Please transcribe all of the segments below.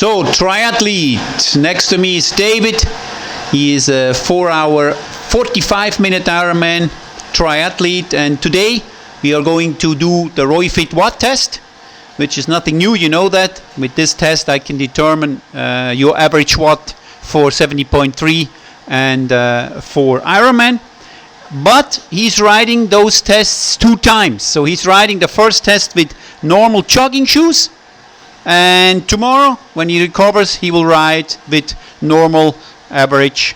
So, triathlete. Next to me is David. He is a 4-hour, 45-minute Ironman triathlete. And today we are going to do the ROIFIT Watt test, which is nothing new, you know that. With this test I can determine your average watt for 70.3 and for Ironman. But he's riding those tests 2 times. So he's riding the first test with normal jogging shoes. And tomorrow, when he recovers, he will ride with normal, average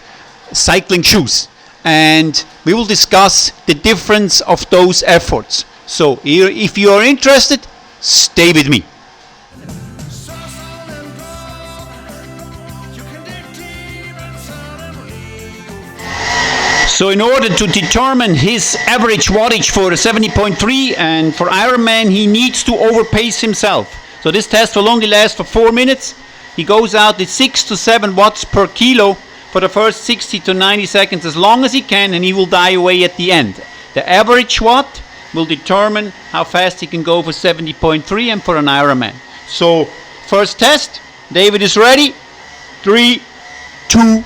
cycling shoes. And we will discuss the difference of those efforts. So, if you are interested, stay with me. So, in order to determine his average wattage for 70.3 and for Ironman, he needs to overpace himself. So this test will only last for 4 minutes. He goes out with 6 to 7 watts per kilo for the first 60 to 90 seconds as long as he can, and he will die away at the end. The average watt will determine how fast he can go for 70.3 and for an Ironman. So first test, David is ready. 3, 2,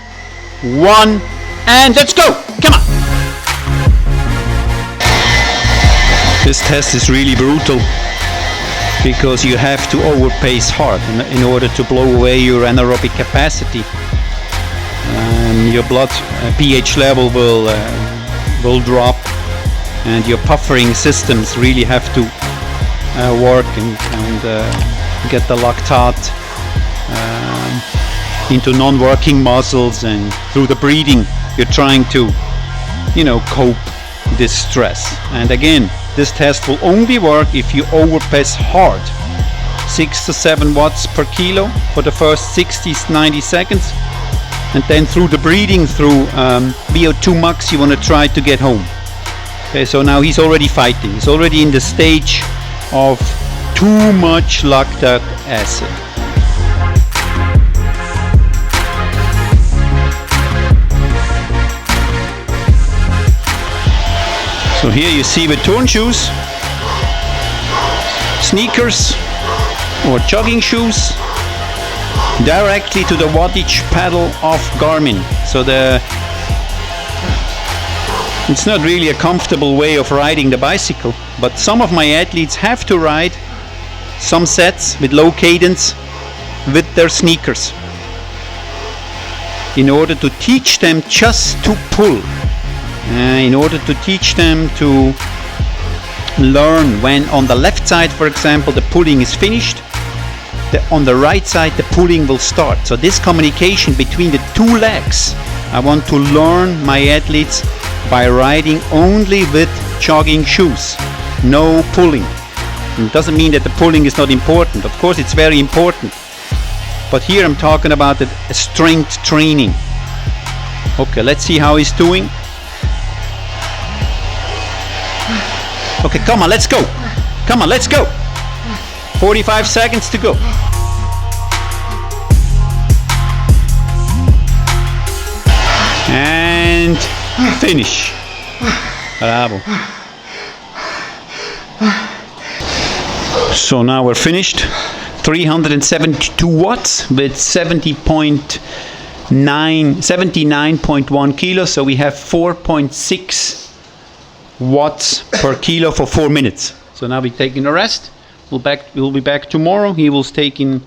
1, and let's go! Come on! This test is really brutal, because you have to overpace hard in order to blow away your anaerobic capacity. Your blood pH level will drop, and your buffering systems really have to work and get the lactate into non-working muscles, and through the breathing you're trying to, cope this stress. And again, this test will only work if you overpace hard. 6 to 7 watts per kilo for the first 60 to 90 seconds. And then through the breathing, through VO2 max, you want to try to get home. Okay, so now he's already fighting. He's already in the stage of too much lactic acid. So here you see with torn shoes, sneakers or jogging shoes, directly to the wattage pedal of Garmin. So it's not really a comfortable way of riding the bicycle, but some of my athletes have to ride some sets with low cadence with their sneakers in order to teach them just to pull. In order to teach them to learn when on the left side, for example, the pulling is finished, on the right side the pulling will start. So this communication between the 2 legs, I want to learn my athletes by riding only with jogging shoes, no pulling. It doesn't mean that the pulling is not important. Of course it's very important, but here I'm talking about the strength training. Okay, let's see how he's doing. Okay, come on, let's go. Come on, let's go. 45 seconds to go. And finish. Bravo. So now we're finished. 372 watts with 79.1 kilos. So we have 4.6 watts per kilo for 4 minutes. So now we're taking a rest. We'll be back tomorrow. He will take in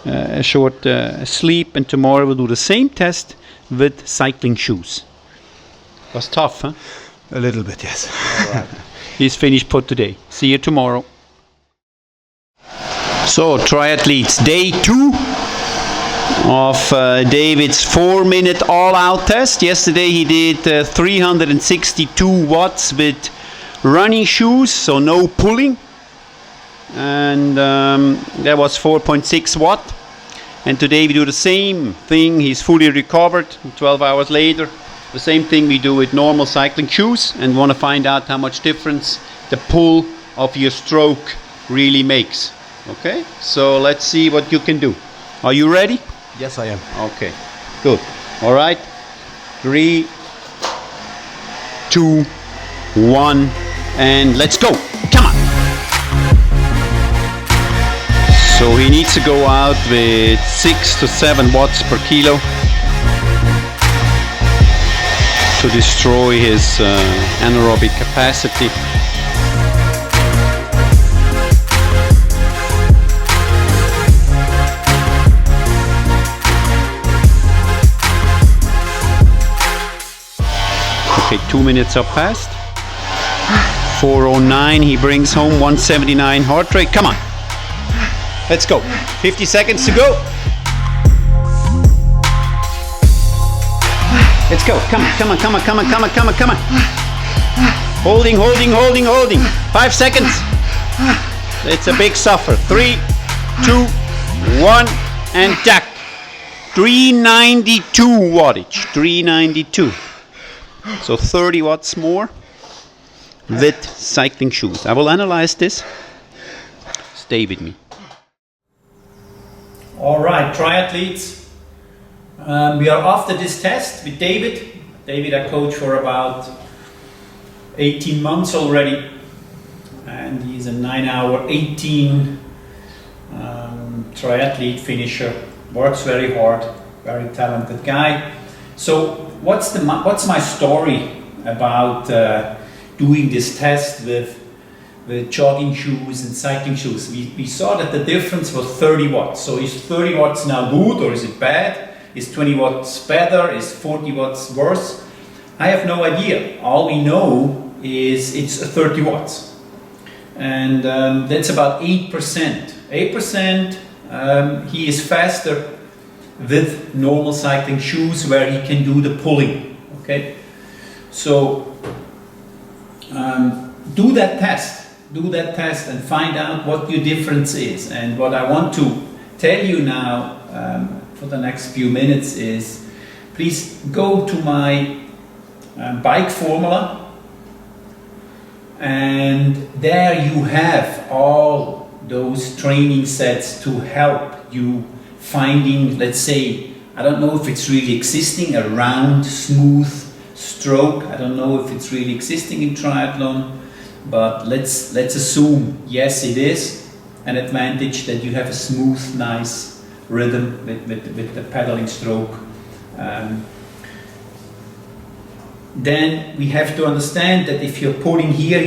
a short sleep, and tomorrow we'll do the same test with cycling shoes. Was tough, huh? A little bit, yes. All right. He's finished for today. See you tomorrow. So, triathletes, day 2 of David's 4-minute all-out test. Yesterday he did 362 watts with running shoes, so no pulling, and that was 4.6 watt. And today we do the same thing. He's fully recovered 12 hours later. The same thing we do with normal cycling shoes, and want to find out how much difference the pull of your stroke really makes. Okay, so let's see what you can do. Are you ready? Yes, I am. Okay, good. All right, 3, 2, 1, and let's go. Come on. So So he needs to go out with 6 to 7 watts per kilo to destroy his anaerobic capacity. Okay, 2 minutes are past. 4:09, he brings home 179 heart rate. Come on, let's go. 50 seconds to go. Let's go. Come on, come on, come on, come on, come on, come on, come on. Holding, holding, holding, holding. 5 seconds. It's a big suffer. 3, 2, 1, and tack. 392 wattage. 392. So 30 watts more with cycling shoes. I will analyze this. Stay with me. All right, triathletes. We are after this test with David. David I coach for about 18 months already. And he's a 9-hour 18 triathlete finisher. Works very hard, very talented guy. So what's my story about doing this test with jogging shoes and cycling shoes? We saw that the difference was 30 watts. So is 30 watts now good or is it bad? Is 20 watts better? Is 40 watts worse? I have no idea. All we know is it's 30 watts. And that's about 8%. 8% he is faster with normal cycling shoes where he can do the pulling. Okay, so do that test and find out what your difference is. And what I want to tell you now for the next few minutes is, please go to my bike formula, and there you have all those training sets to help you finding, let's say, I don't know if it's really existing, a round, smooth stroke. I don't know if it's really existing in triathlon, but let's assume, yes, it is an advantage that you have a smooth, nice rhythm with the pedaling stroke. Then we have to understand that if you're pulling here,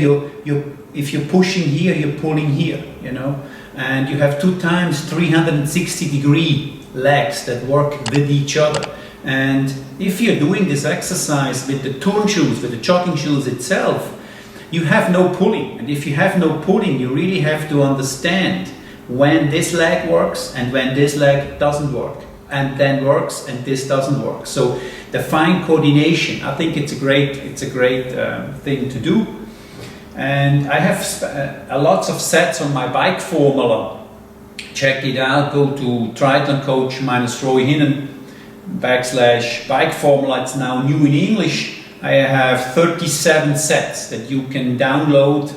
if you're pushing here, you're pulling here, you know. And you have 2 times 360-degree legs that work with each other. And if you're doing this exercise with the turn shoes, with the jogging shoes itself, you have no pulling. And if you have no pulling, you really have to understand when this leg works and when this leg doesn't work, and then works and this doesn't work. So the fine coordination, I think it's a great thing to do. And I have lots of sets on my bike formula. Check it out. Go to Triathlon Coach -Hinnen /bike formula. It's now new in English. I have 37 sets that you can download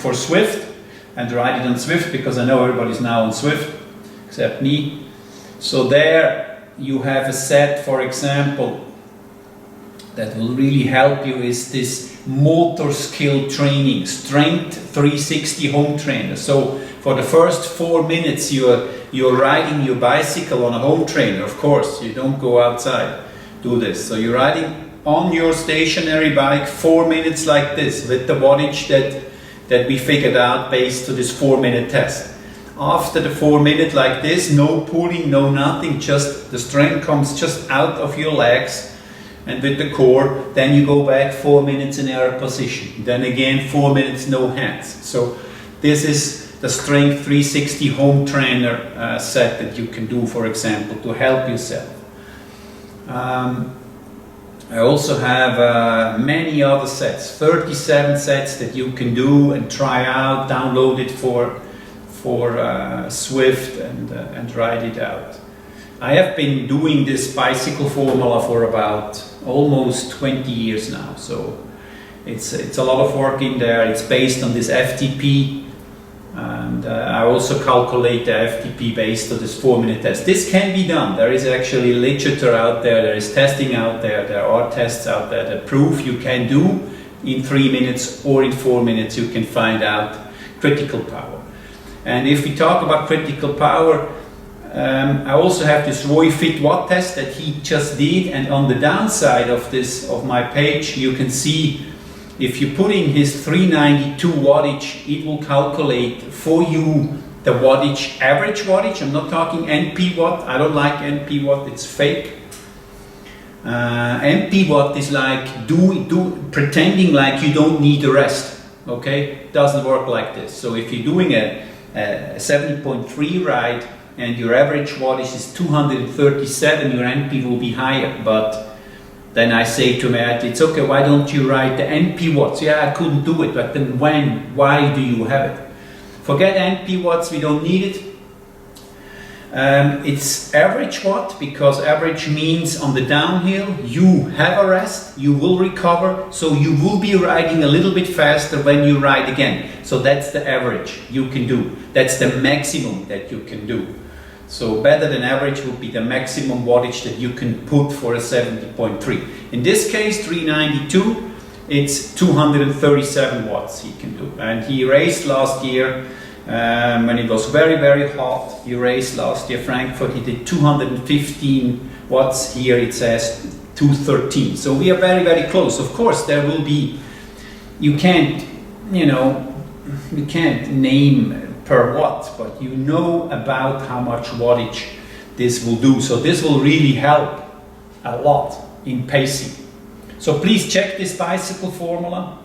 for Swift and ride it on Swift, because I know everybody's now on Swift except me. So there you have a set, for example, that will really help you is this motor skill training, strength 360 home trainer. So for the first 4 minutes you're riding your bicycle on a home trainer. Of course, you don't go outside, do this. So you're riding on your stationary bike 4 minutes like this with the wattage that we figured out based to this 4-minute test. After the 4 minutes like this, no pulling, no nothing, just the strength comes just out of your legs and with the core. Then you go back 4 minutes in air position. Then again 4 minutes, no hands. So this is the strength 360 home trainer set that you can do, for example, to help yourself. I also have many other sets, 37 sets that you can do and try out, download it for Swift and ride it out. I have been doing this bicycle formula for about almost 20 years now, so it's a lot of work in there. It's based on this FTP, and I also calculate the FTP based on this 4-minute test. This can be done. There is actually literature out there, there is testing out there are tests out there that prove you can do in 3 minutes or in 4 minutes you can find out critical power. And if we talk about critical power, I also have this Roy Fit Watt test that he just did, and on the downside of my page you can see if you put in his 392 wattage, it will calculate for you the wattage, average wattage. I'm not talking NP watt, I don't like NP watt, it's fake. NP watt is like pretending like you don't need a rest, okay? It doesn't work like this. So if you're doing a 70.3 ride and your average wattage is 237, your NP will be higher. But then I say to Matt, it's okay, why don't you write the NP watts? Yeah, I couldn't do it, but then why do you have it? Forget NP watts, we don't need it. It's average watt, because average means on the downhill you have a rest, you will recover, so you will be riding a little bit faster when you ride again. So that's the average you can do. That's the maximum that you can do. So better than average would be the maximum wattage that you can put for a 70.3. In this case, 392, it's 237 watts he can do. And he raced last year when it was very, very hot. He raced last year Frankfurt, he did 215 watts. Here it says 213. So we are very, very close. Of course, there will be, you can't name per watt, but you know about how much wattage this will do. So this will really help a lot in pacing. So please check this bicycle formula.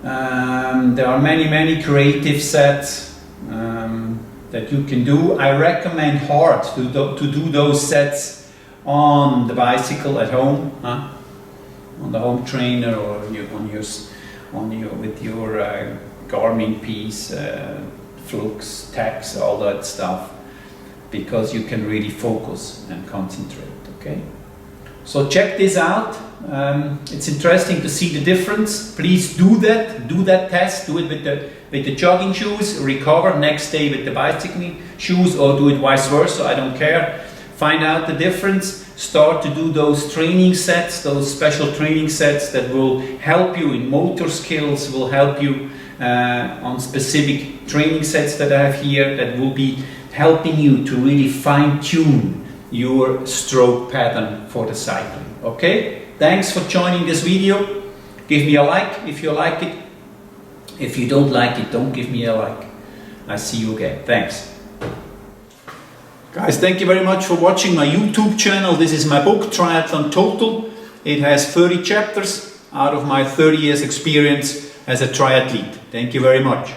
There are many creative sets that you can do. I recommend hard to do those sets on the bicycle at home, on the home trainer, or with your Garmin piece, flux, tax, all that stuff, because you can really focus and concentrate. Okay, so check this out. It's interesting to see the difference. Please do that test. Do it with the jogging shoes, recover next day with the bicycling shoes, or do it vice versa, I don't care. Find out the difference. Start to do those training sets, those special training sets that will help you in motor skills, will help you on specific training sets that I have here, that will be helping you to really fine-tune your stroke pattern for the cycling. Okay? Thanks for joining this video. Give me a like if you like it. If you don't like it, don't give me a like. I see you again. Thanks. Guys, thank you very much for watching my YouTube channel. This is my book, Triathlon Total. It has 30 chapters out of my 30 years experience as a triathlete. Thank you very much.